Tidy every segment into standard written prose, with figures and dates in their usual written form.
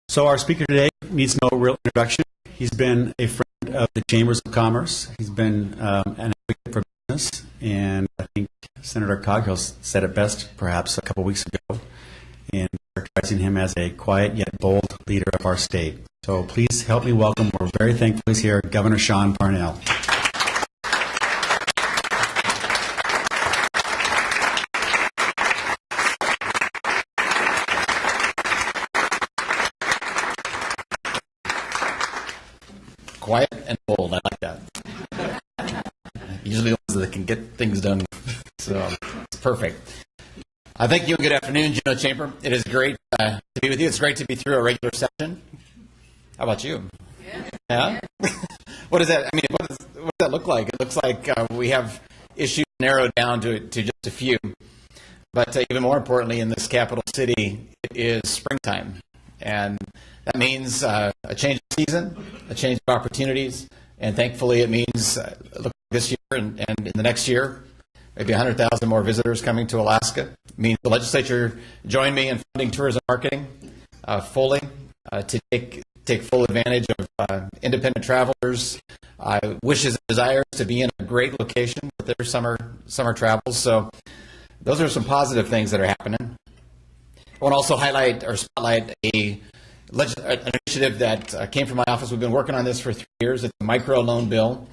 So our speaker today needs no real introduction. He's been a friend of the Chambers of Commerce. He's been an advocate for business, and I think Senator Coghill said it best perhaps a couple weeks ago in characterizing him as a quiet yet bold leader of our state. So please help me welcome, we're very thankful he's here, Governor Sean Parnell. Quiet and bold. I like that. Usually the ones that can get things done. So it's perfect. Thank you and good afternoon, Juneau Chamber. It is great to be with you. It's great to be through a regular session. How about you? Yeah? What is that? I mean, what does that look like? It looks like we have issues narrowed down to just a few. But even more importantly, in this capital city, it is springtime. And that means a change of season, a change of opportunities, and thankfully it means this year and in the next year, maybe 100,000 more visitors coming to Alaska. It means the legislature joined me in funding tourism marketing fully to take full advantage of independent travelers' wishes and desires to be in a great location with their summer travels. So those are some positive things that are happening. I want to also highlight or spotlight an initiative that came from my office. We've been working on this for 3 years. It's a micro loan bill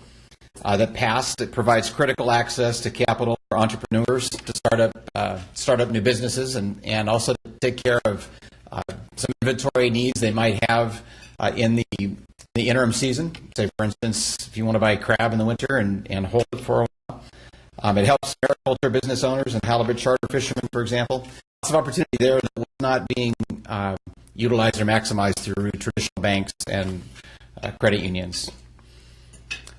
that passed. It provides critical access to capital for entrepreneurs to start up new businesses and also to take care of some inventory needs they might have in the interim season. Say, for instance, if you want to buy crab in the winter and hold it for a while. It helps mariculture business owners and halibut charter fishermen, for example. Lots of opportunity there that was not being utilized or maximized through traditional banks and credit unions.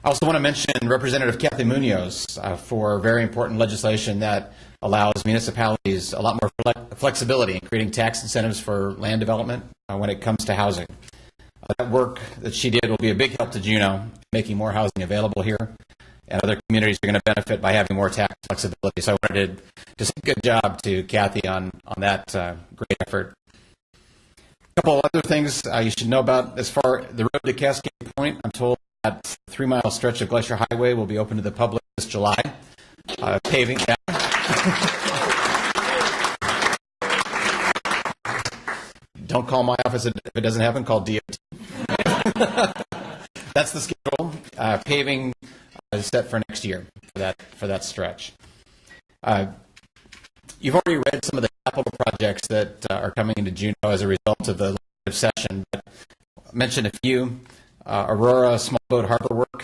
I also want to mention Representative Kathy Munoz for very important legislation that allows municipalities a lot more flexibility in creating tax incentives for land development when it comes to housing. That work that she did will be a big help to Juneau, making more housing available here, and other communities are going to benefit by having more tax flexibility. So I wanted to say a good job to Kathy on that great effort. A couple of other things you should know about as far as the road to Cascade Point. I'm told that 3-mile stretch of Glacier Highway will be open to the public this July. Paving. Yeah. Don't call my office if it doesn't happen. Call DOT. That's the schedule. Paving is set for next year for that stretch. You've already read some of the capital projects that are coming into Juneau as a result of the legislative session, but I'll mention a few. Aurora small boat harbor work,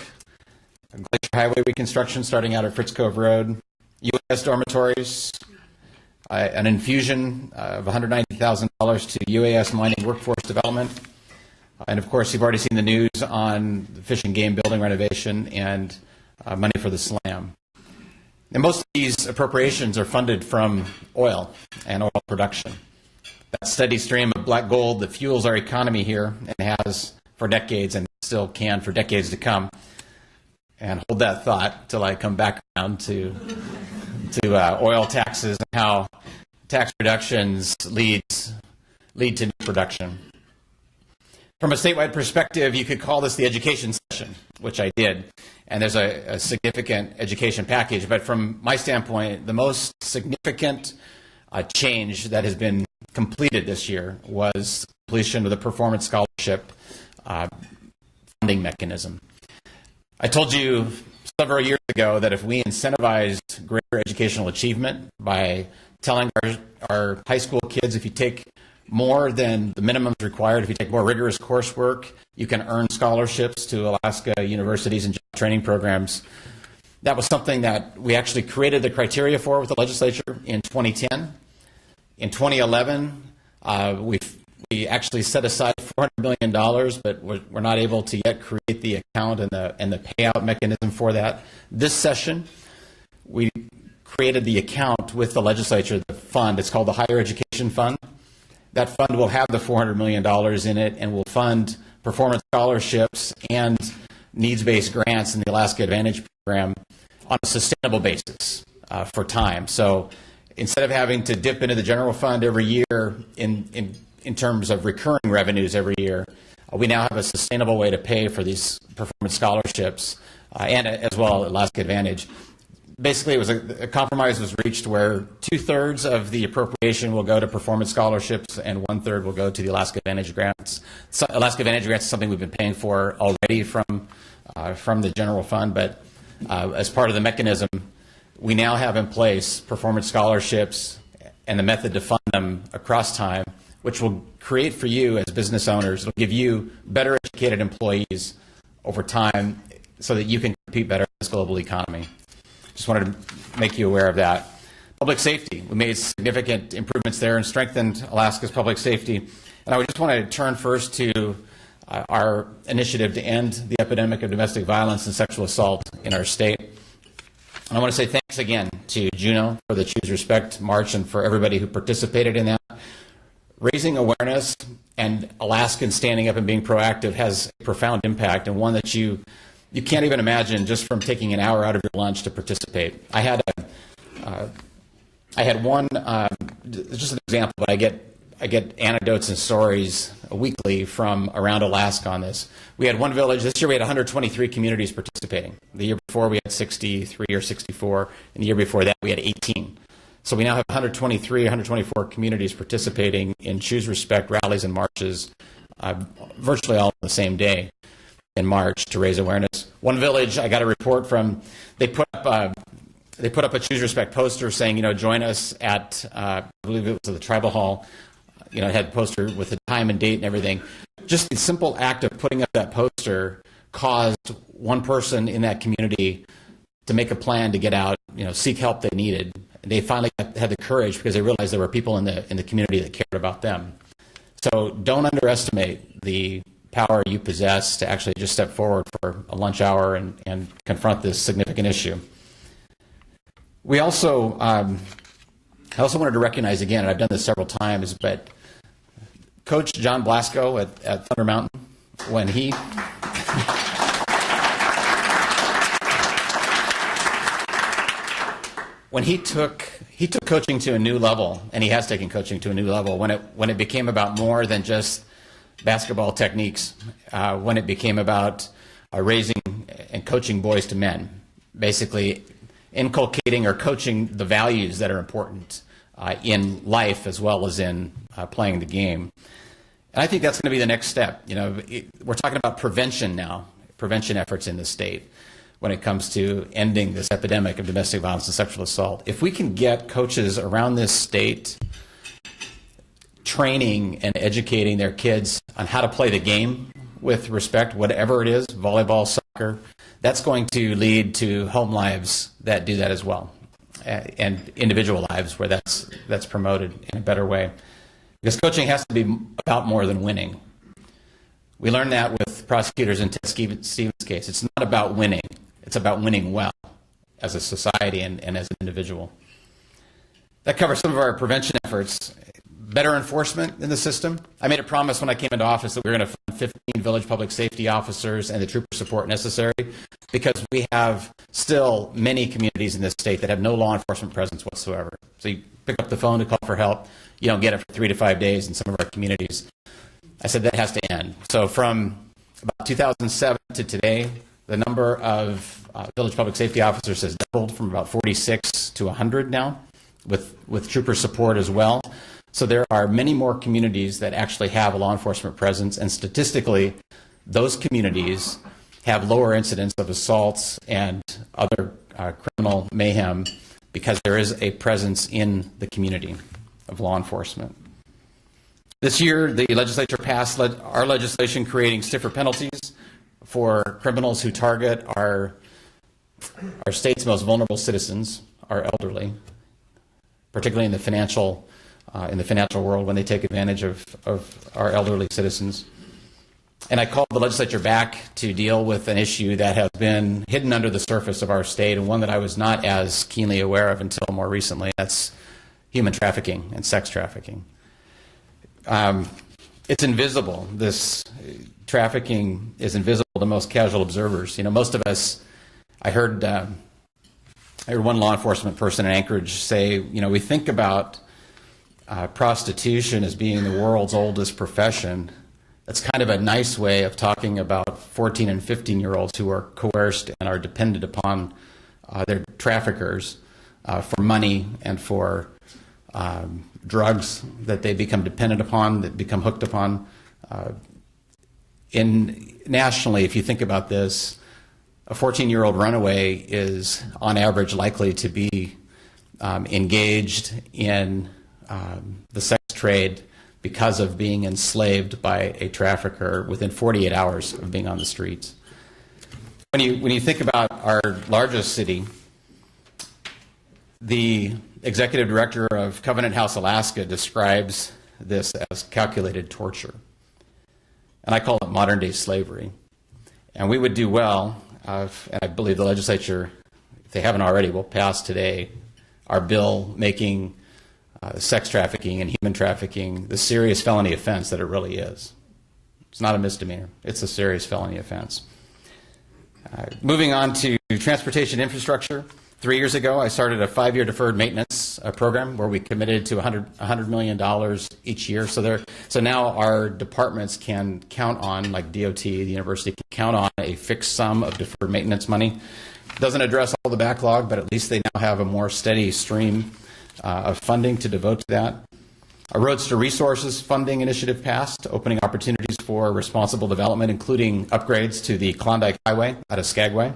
Glacier Highway reconstruction starting out at Fritz Cove Road, UAS dormitories, an infusion of $190,000 to UAS mining workforce development, and of course you've already seen the news on the fish and game building renovation and money for the SLAM. And most of these appropriations are funded from oil and oil production. That steady stream of black gold that fuels our economy here and has for decades and still can for decades to come. And hold that thought till I come back around to oil taxes and how tax reductions lead to new production. From a statewide perspective, you could call this the education session, which I did. And there's a significant education package. But from my standpoint, the most significant change that has been completed this year was completion of the performance scholarship funding mechanism. I told you several years ago that if we incentivized greater educational achievement by telling our high school kids, if you take more than the minimums required, if you take more rigorous coursework, you can earn scholarships to Alaska universities and job training programs. That was something that we actually created the criteria for with the legislature in 2010. In 2011, we actually set aside $400 million, but we're not able to yet create the account and the payout mechanism for that. This session, we created the account with the legislature, the fund. It's called the Higher Education Fund. That fund will have the $400 million in it and will fund performance scholarships and needs-based grants in the Alaska Advantage program on a sustainable basis for time. So instead of having to dip into the general fund every year in in terms of recurring revenues every year. We now have a sustainable way to pay for these performance scholarships and as well Alaska Advantage. Basically, it was a compromise was reached where 2/3 of the appropriation will go to performance scholarships and 1/3 will go to the Alaska Advantage grants. So Alaska Advantage grants is something we've been paying for already from the general fund, but as part of the mechanism, we now have in place performance scholarships and the method to fund them across time, which will create for you as business owners, it'll give you better educated employees over time so that you can compete better in this global economy. Just wanted to make you aware of that. Public safety, we made significant improvements there and strengthened Alaska's public safety. And I just want to turn first to our initiative to end the epidemic of domestic violence and sexual assault in our state. And I want to say thanks again to Juneau for the Choose Respect March and for everybody who participated in that. Raising awareness and Alaskans standing up and being proactive has a profound impact, and one that you can't even imagine just from taking an hour out of your lunch to participate. I had one, just an example, but I get anecdotes and stories weekly from around Alaska on this. We had one village, this year we had 123 communities participating. The year before we had 63 or 64, and the year before that we had 18. So we now have 123, 124 communities participating in Choose Respect rallies and marches, virtually all on the same day in March to raise awareness. One village I got a report from, they put up a Choose Respect poster saying, join us at, I believe it was the tribal hall. It had a poster with the time and date and everything. Just the simple act of putting up that poster caused one person in that community to make a plan to get out, seek help they needed. And they finally had the courage because they realized there were people in the community that cared about them. So don't underestimate the power you possess to actually just step forward for a lunch hour and confront this significant issue. We also, I also wanted to recognize again, and I've done this several times, but Coach John Blasco at Thunder Mountain, when he took coaching to a new level, and he has taken coaching to a new level, when it became about more than just basketball techniques, when it became about raising and coaching boys to men, basically inculcating or coaching the values that are important in life as well as in playing the game. And I think that's going to be the next step. We're talking about prevention now, prevention efforts in the state when it comes to ending this epidemic of domestic violence and sexual assault. If we can get coaches around this state training and educating their kids on how to play the game with respect, whatever it is, volleyball, soccer, that's going to lead to home lives that do that as well, and individual lives where that's promoted in a better way. Because coaching has to be about more than winning. We learned that with prosecutors in Ted Stevens' case. It's not about winning. It's about winning well as a society and as an individual. That covers some of our prevention efforts. Better enforcement in the system. I made a promise when I came into office that we were going to fund 15 village public safety officers and the trooper support necessary, because we have still many communities in this state that have no law enforcement presence whatsoever. So you pick up the phone to call for help. You don't get it for 3 to 5 days in some of our communities. I said that has to end. So from about 2007 to today, the number of village public safety officers has doubled from about 46 to 100 now, with trooper support as well. So there are many more communities that actually have a law enforcement presence, and statistically, those communities have lower incidents of assaults and other criminal mayhem because there is a presence in the community of law enforcement. This year, the legislature passed our legislation creating stiffer penalties for criminals who target our state's most vulnerable citizens, our elderly, particularly in the financial world when they take advantage of our elderly citizens. And I called the legislature back to deal with an issue that has been hidden under the surface of our state, and one that I was not as keenly aware of until more recently. That's human trafficking and sex trafficking. It's invisible. This trafficking is invisible to most casual observers. Most of us, I heard one law enforcement person in Anchorage say, we think about prostitution as being the world's oldest profession, that's kind of a nice way of talking about 14 and 15-year-olds who are coerced and are dependent upon their traffickers for money and for drugs that they become dependent upon, that become hooked upon. Nationally, if you think about this, a 14-year-old runaway is, on average, likely to be engaged in the sex trade because of being enslaved by a trafficker within 48 hours of being on the streets. When you think about our largest city, the executive director of Covenant House, Alaska, describes this as calculated torture. And I call it modern-day slavery. And we would do well, and I believe the legislature, if they haven't already, will pass today our bill making sex trafficking and human trafficking the serious felony offense that it really is. It's not a misdemeanor. It's a serious felony offense. Moving on to transportation infrastructure. 3 years ago, I started a 5-year deferred maintenance program where we committed to $100 million each year. So now our departments can count on, like DOT, the university, can count on a fixed sum of deferred maintenance money. It doesn't address all the backlog, but at least they now have a more steady stream of funding to devote to that. A Roads to Resources funding initiative passed, opening opportunities for responsible development, including upgrades to the Klondike Highway out of Skagway.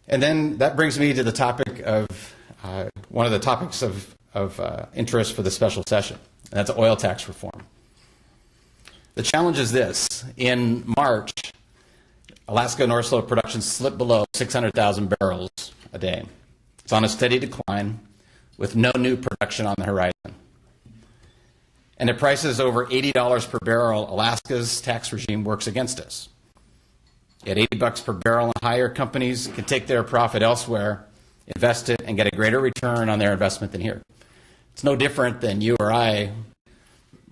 And then that brings me to the topic of one of the topics of interest for the special session, and that's oil tax reform. The challenge is this. In March, Alaska North Slope production slipped below 600,000 barrels a day. It's on a steady decline with no new production on the horizon. And at prices over $80 per barrel, Alaska's tax regime works against us. At $80 per barrel and higher, companies can take their profit elsewhere, invest it, and get a greater return on their investment than here. It's no different than you or I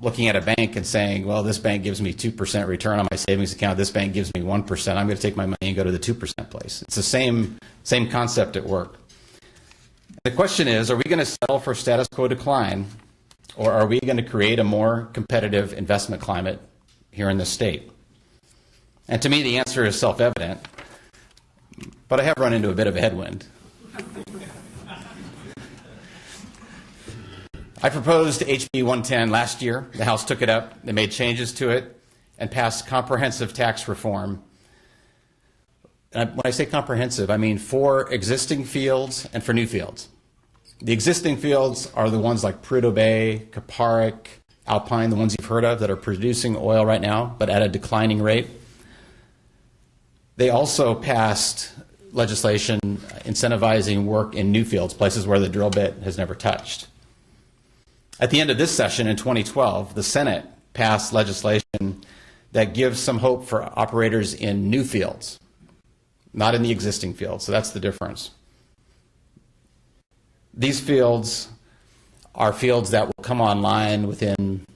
looking at a bank and saying, well, this bank gives me 2% return on my savings account, this bank gives me 1%, I'm going to take my money and go to the 2% place. It's the same concept at work. The question is, are we going to settle for status quo decline, or are we going to create a more competitive investment climate here in the state? And to me, the answer is self-evident, but I have run into a bit of a headwind. I proposed HB 110 last year. The House took it up. They made changes to it and passed comprehensive tax reform. And when I say comprehensive, I mean for existing fields and for new fields. The existing fields are the ones like Prudhoe Bay, Kapparik, Alpine, the ones you've heard of that are producing oil right now, but at a declining rate. They also passed legislation incentivizing work in new fields, places where the drill bit has never touched. At the end of this session in 2012, the Senate passed legislation that gives some hope for operators in new fields, not in the existing fields. So that's the difference. These fields are fields that will come online within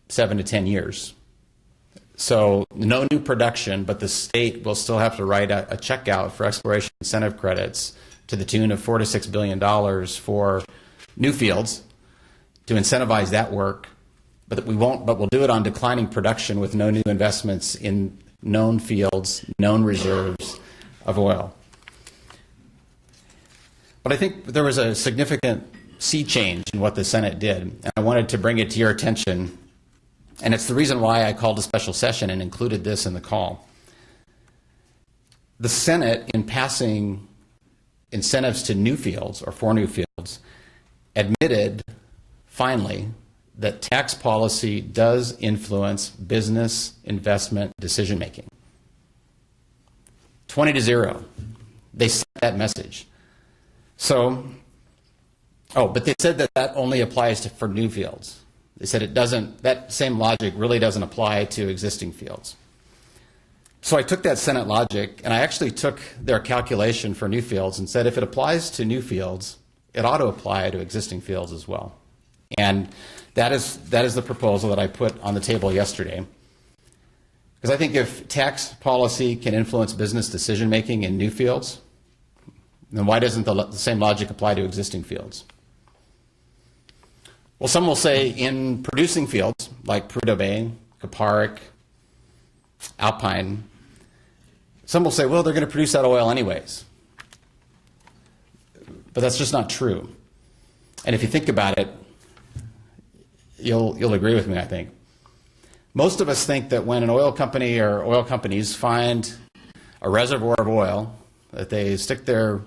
7 to 10 years. So no new production, but the state will still have to write a check out for exploration incentive credits to the tune of $4 to $6 billion for new fields to incentivize that work. But we'll do it on declining production with no new investments in known fields, known reserves of oil. But I think there was a significant sea change in what the Senate did, and I wanted to bring it to your attention. And it's the reason why I called a special session and included this in the call. The Senate, in passing incentives to new fields or for new fields, admitted finally that tax policy does influence business investment decision making. 20-0. They sent that message. But they said that only applies for new fields. They said that same logic really doesn't apply to existing fields. So I took that Senate logic and I actually took their calculation for new fields and said if it applies to new fields, it ought to apply to existing fields as well. And that is the proposal that I put on the table yesterday. Because I think if tax policy can influence business decision making in new fields, then why doesn't the same logic apply to existing fields? Well, some will say in producing fields like Prudhoe Bay, Kaparick, Alpine, some will say, well, they're going to produce that oil anyways. But that's just not true. And if you think about it, you'll agree with me, I think. Most of us think that when an oil company or oil companies find a reservoir of oil, that they sink their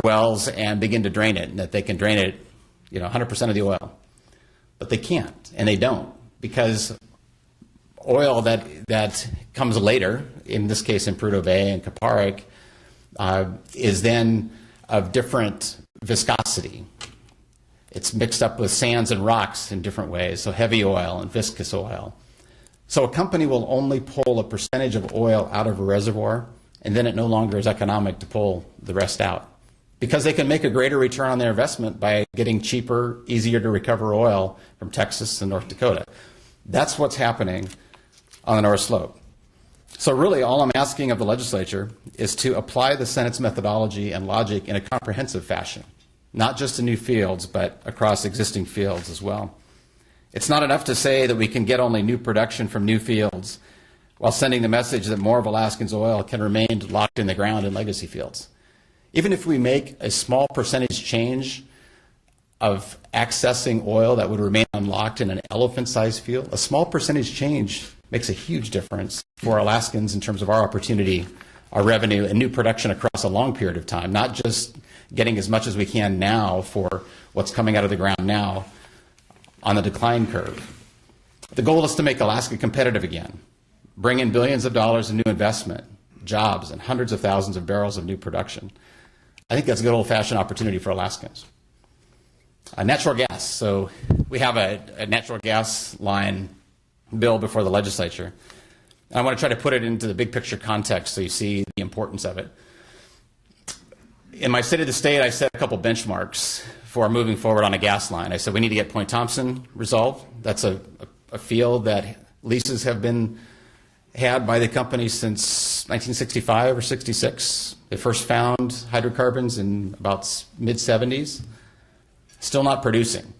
wells and begin to drain it, and that they can drain it, 100% of the oil. But they can't, and they don't, because oil that comes later, in this case in Prudhoe Bay and Kaparick, is then of different viscosity. It's mixed up with sands and rocks in different ways, so heavy oil and viscous oil. So a company will only pull a percentage of oil out of a reservoir, and then it no longer is economic to pull the rest out, because they can make a greater return on their investment by getting cheaper, easier to recover oil from Texas and North Dakota. That's what's happening on the North Slope. So really all I'm asking of the legislature is to apply the Senate's methodology and logic in a comprehensive fashion, not just to new fields, but across existing fields as well. It's not enough to say that we can get only new production from new fields while sending the message that more of Alaskans' oil can remain locked in the ground in legacy fields. Even if we make a small percentage change of accessing oil that would remain unlocked in an elephant-sized field, a small percentage change makes a huge difference for Alaskans in terms of our opportunity, our revenue, and new production across a long period of time, not just getting as much as we can now for what's coming out of the ground now on the decline curve. The goal is to make Alaska competitive again, bring in billions of dollars in new investment, jobs, and hundreds of thousands of barrels of new production. I think that's a good old-fashioned opportunity for Alaskans. Natural gas. So we have a natural gas line bill before the legislature. And I want to try to put it into the big picture context so you see the importance of it. In my State of the State, I set a couple benchmarks for moving forward on a gas line. I said we need to get Point Thompson resolved. That's a field that leases have been had by the company since 1965 or 66. They first found hydrocarbons in about mid-70s. Still not producing.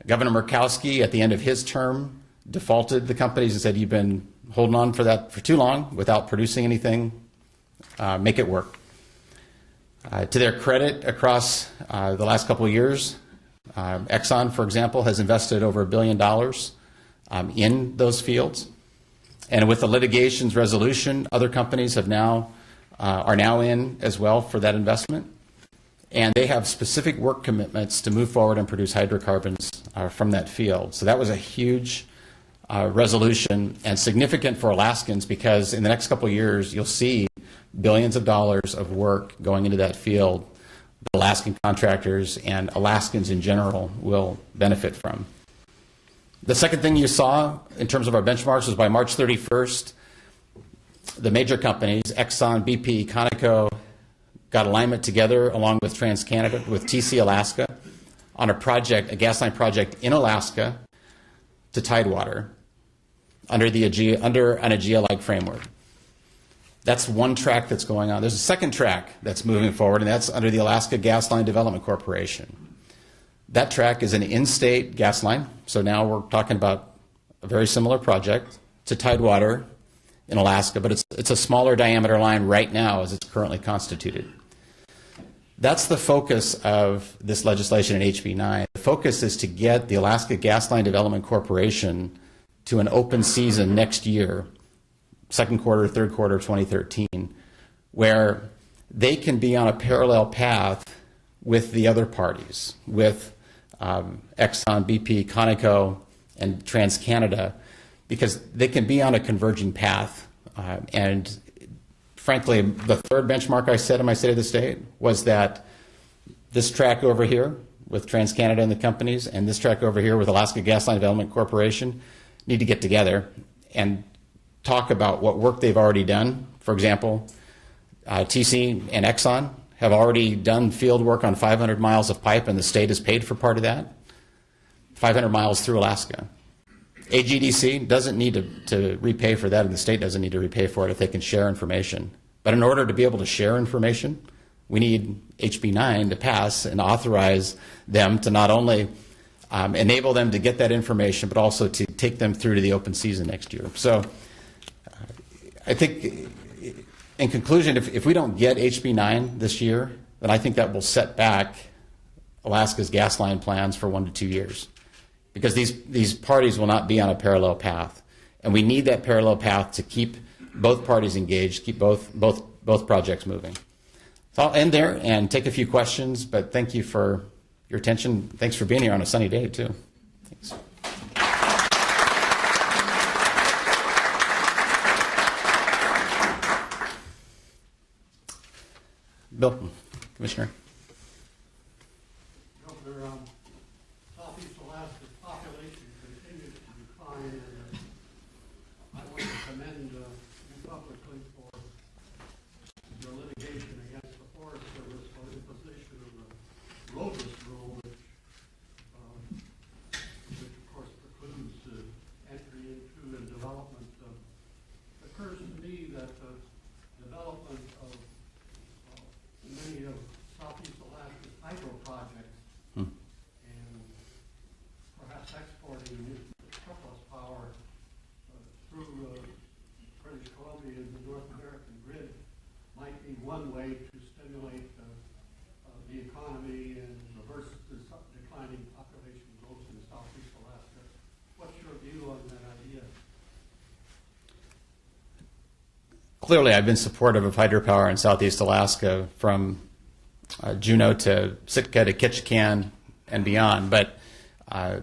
Governor Murkowski, at the end of his term, defaulted the companies and said, you've been holding on for that for too long without producing anything. Make it work. To their credit, across the last couple of years, Exxon, for example, has invested over $1 billion in those fields. And with the litigation's resolution, other companies are now in as well for that investment. And they have specific work commitments to move forward and produce hydrocarbons from that field. So that was a huge resolution and significant for Alaskans, because in the next couple of years, you'll see billions of dollars of work going into that field that Alaskan contractors and Alaskans in general will benefit from. The second thing you saw in terms of our benchmarks was by March 31st, the major companies, Exxon, BP, Conoco, got alignment together along with TransCanada, with TC Alaska, on a project, a gas line project in Alaska to Tidewater under an AGEA-like framework. That's one track that's going on. There's a second track that's moving forward, and that's under the Alaska Gas Line Development Corporation. That track is an in-state gas line, so now we're talking about a very similar project to Tidewater in Alaska, but it's a smaller diameter line right now as it's currently constituted. That's the focus of this legislation in HB 9. The focus is to get the Alaska Gas Line Development Corporation to an open season next year, second quarter, third quarter of 2013, where they can be on a parallel path with the other parties, with Exxon, BP, Conoco, and TransCanada, because they can be on a converging path. And frankly, the third benchmark I set in my State of the State was that this track over here with TransCanada and the companies, and this track over here with Alaska Gas Line Development Corporation need to get together and talk about what work they've already done. For example, TC and Exxon have already done field work on 500 miles of pipe, and the state has paid for part of that, 500 miles through Alaska. AGDC doesn't need to repay for that, and the state doesn't need to repay for it if they can share information. But in order to be able to share information, we need HB 9 to pass and authorize them to not only enable them to get that information, but also to take them through to the open season next year. So I think, in conclusion, if we don't get HB 9 this year, then I think that will set back Alaska's gas line plans for 1 to 2 years, because these parties will not be on a parallel path. And we need that parallel path to keep both parties engaged, keep both projects moving. So I'll end there and take a few questions, but thank you for your attention. Thanks for being here on a sunny day, too. Thanks. Bill, Commissioner. Governor, Southeast Alaska's population continues to decline, and I want to commend you publicly for your litigation against the Forest Service for imposition of the roadless rule, which of course precludes entry into and development. It occurs to me that the development of many of Southeast Alaska's hydro projects and perhaps exporting surplus power through British Columbia and the North American grid might be one way to stimulate the economy and reverse the declining population growth in Southeast Alaska. What's your view on that idea? Clearly, I've been supportive of hydropower in Southeast Alaska from Juneau to Sitka to Ketchikan and beyond. But I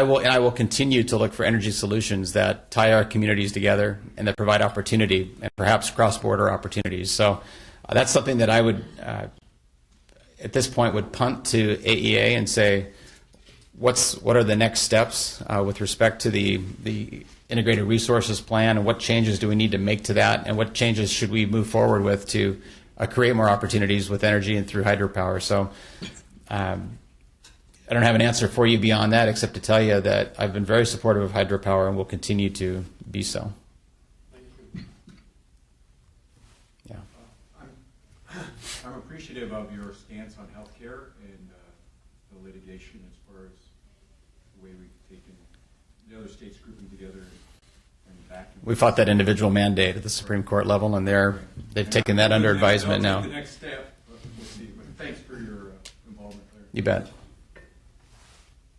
will continue to look for energy solutions that tie our communities together and that provide opportunity and perhaps cross-border opportunities. So that's something that I would, at this point, would punt to AEA and say, what are the next steps with respect to the integrated resources plan, and what changes do we need to make to that, and what changes should we move forward with to create more opportunities with energy and through hydropower. So I don't have an answer for you beyond that, except to tell you that I've been very supportive of hydropower and will continue to be so. Thank you. Yeah. I'm appreciative of your stance on healthcare and the litigation as far as the way we've taken the other states grouping together and back. We fought that individual mandate at the Supreme Court level, and they've taken that under advisement now. The next step, we'll see. But thanks for your involvement there. You bet.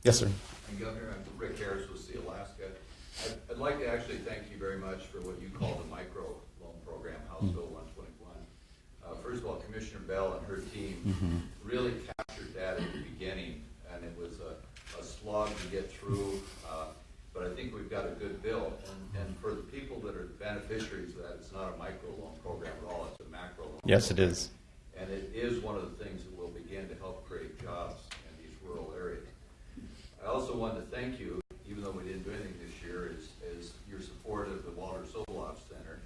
Yes, sir. And Governor, I'm Rick Harris with Sea Alaska. I'd like to actually thank you very much for what you call the micro loan program, House Bill 121. First of all, Commissioner Bell and her team really captured that at the beginning, and it was a slog to get through, but I think we've got a good bill. And for the people that are the beneficiaries of that, it's not a micro loan program at all, it's a macro loan Yes, program. it is. And it is one of the things that will begin to help create jobs in these rural areas. I also wanted to thank you, even though we didn't do anything this year, is your support of the Walter Sobolov Center.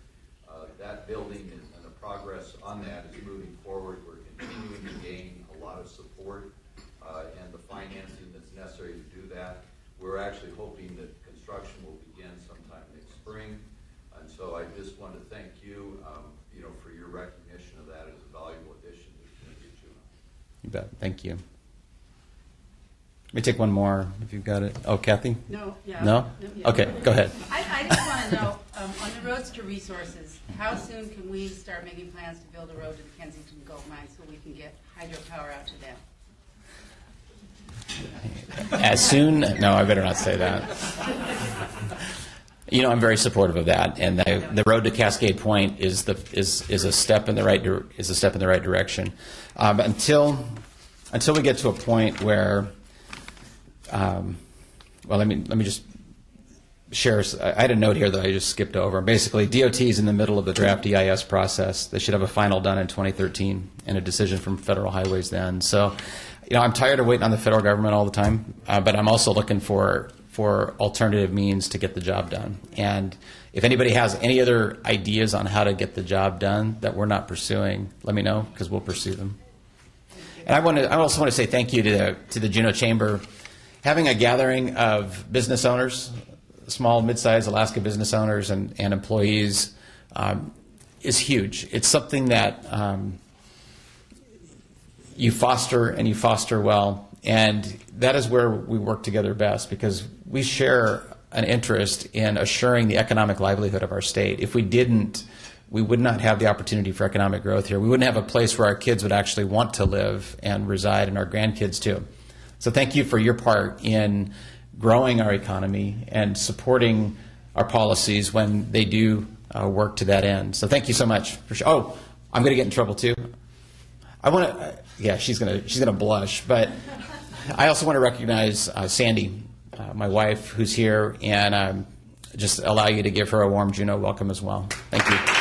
That building and the progress on that is moving forward. We're continuing to gain a lot of support and the financing that's necessary to do that. We're actually hoping that construction will begin sometime next spring. And so I just want to thank you, for your recognition of that as a valuable addition to the community of Juneau. You bet. Thank you. Let me take one more, if you've got it. Oh, Kathy? No, yeah. No? Yeah. Okay, go ahead. I just want to know, on the roads to resources, how soon can we start making plans to build a road to the Kensington Gold Mine so we can get hydropower out to them? As soon? No, I better not say that. I'm very supportive of that, and the road to Cascade Point is a step in the right direction. Until we get to a point where, let me just share. I had a note here that I just skipped over. Basically, DOT is in the middle of the draft EIS process. They should have a final done in 2013 and a decision from Federal Highways then. So, I'm tired of waiting on the federal government all the time, but I'm also looking for alternative means to get the job done. And if anybody has any other ideas on how to get the job done that we're not pursuing, let me know, because we'll pursue them. And I also want to say thank you to the Juneau Chamber. Having a gathering of business owners, small, mid-sized Alaska business owners and employees is huge. It's something that you foster and you foster well, And that is where we work together best, because we share an interest in assuring the economic livelihood of our state. If we didn't, we would not have the opportunity for economic growth here. We wouldn't have a place where our kids would actually want to live and reside, and our grandkids too. So thank you for your part in growing our economy and supporting our policies when they do work to that end. So thank you so much. Oh, I'm going to get in trouble too. I want to. Yeah, she's gonna blush. But I also want to recognize Sandy, my wife, who's here, and just allow you to give her a warm Juneau welcome as well. Thank you.